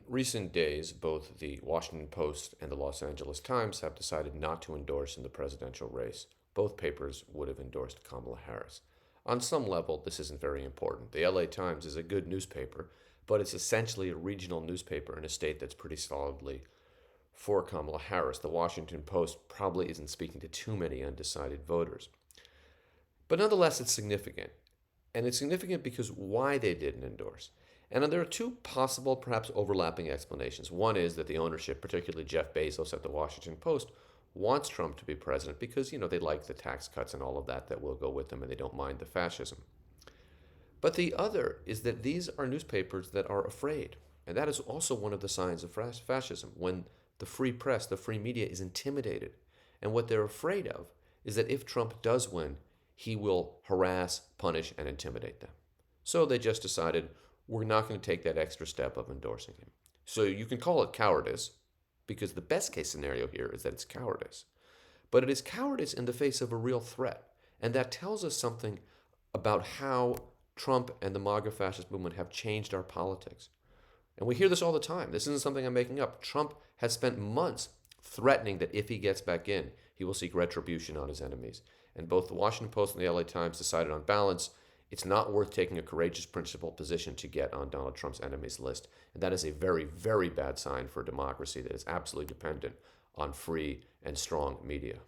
recent days, both the Washington Post and the Los Angeles Times have decided not to endorse in the presidential race. Both papers would have endorsed Kamala Harris. On some level, this isn't very important. The LA Times is a good newspaper, but it's essentially a regional newspaper in a state that's pretty solidly for Kamala Harris. The Washington Post probably isn't speaking to too many undecided voters. But nonetheless, it's significant. And it's significant because why they didn't endorse. And there are two possible, perhaps overlapping explanations. One is that the ownership, particularly Jeff Bezos at the Washington Post, wants Trump to be president because, they like the tax cuts and all of that will go with them and they don't mind the fascism. But the other is that these are newspapers that are afraid. And that is also one of the signs of fascism, when the free press, the free media is intimidated. And what they're afraid of is that if Trump does win, he will harass, punish, and intimidate them. So they just decided, we're not going to take that extra step of endorsing him. So you can call it cowardice, because the best case scenario here is that it's cowardice. But it is cowardice in the face of a real threat. And that tells us something about how Trump and the MAGA fascist movement have changed our politics. And we hear this all the time. This isn't something I'm making up. Trump has spent months threatening that if he gets back in, he will seek retribution on his enemies. And both the Washington Post and the LA Times decided on balance, it's not worth taking a courageous, principled position to get on Donald Trump's enemies list. And that is a very, very bad sign for a democracy that is absolutely dependent on free and strong media.